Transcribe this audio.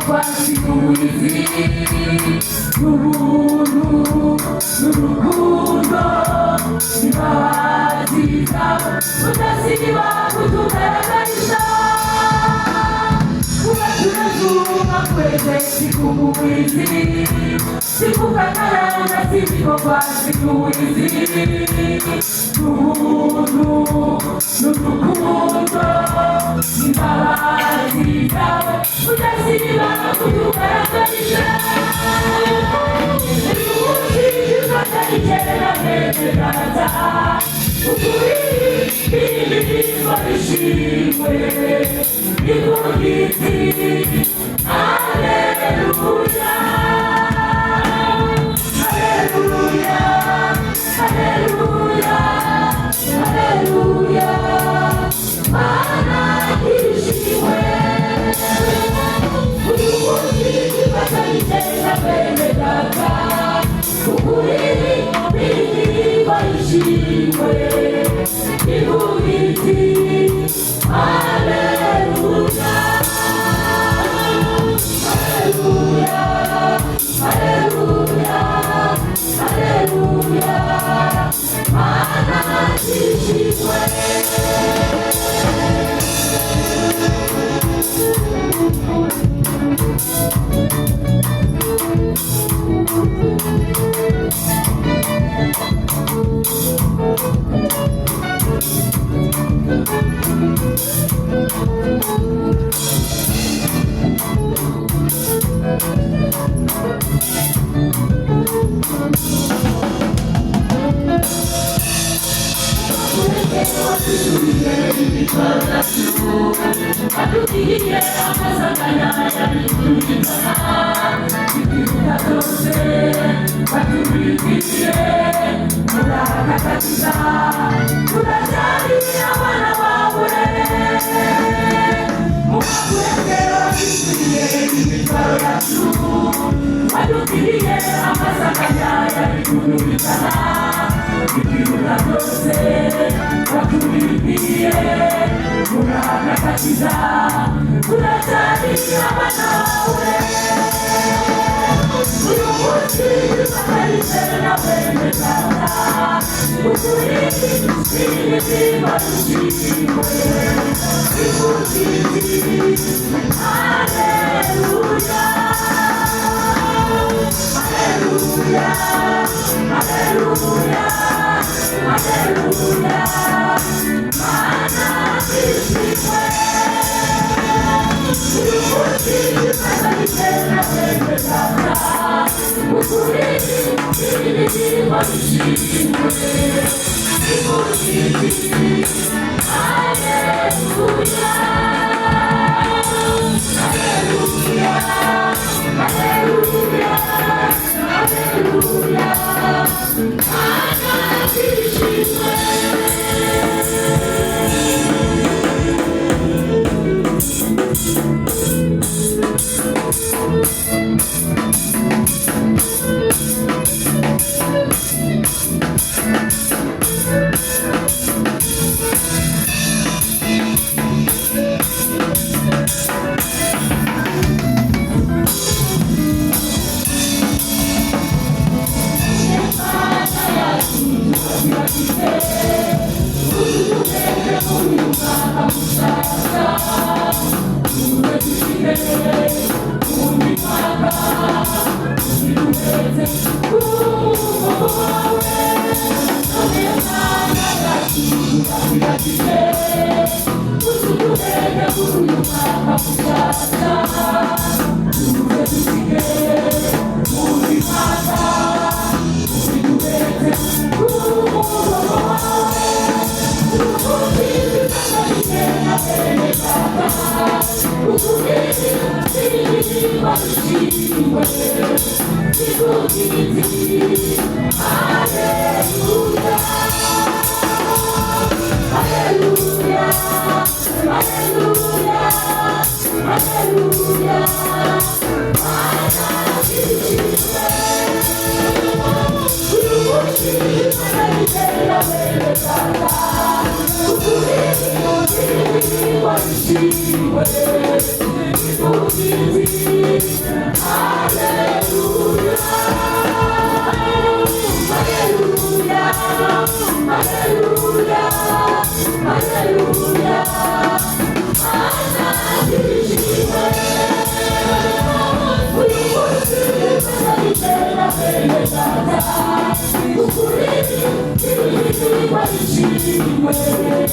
kwa siku hizi, n'urukundo n'imbabazi zawe udasiba kutugaragariza, kuba tunazuba kweze siku hizi, sikukatarana siviko kwa siku hizi, n'urukundo n'imbabazi zawe udasiba kutugaragariza, Ikerera megereza ukuri imirimo ishimwe igugiti Haleluya Haleluya Haleluya Haleluya Mana ishimwe ukuri ikerera megereza ukuri ishimwe igugiti Haleluya Haleluya Haleluya Haleluya Mana ishimwe Adukiriye amasanganya y'abitungana ibiruta byose batubikiriye muragakatiza turacyari abana bawe mukakurengera adukiriye imitwaro yacu adukiriye amasanganya y'abitungana ibiruta byose batubikiriye muragakatiza turacyari abana bawe uyu munsi dufatanyije na bene data ukuri imitima dushimwe igugiti Haleluya Haleluya Haleluya Haleluya Mana ishimwe uyu munsi dufatanyije na bene data ukuri imitima dushimwe igugiti Haleluya Haleluya Haleluya Haleluya Mana ishimwe Hallelujah. wewe,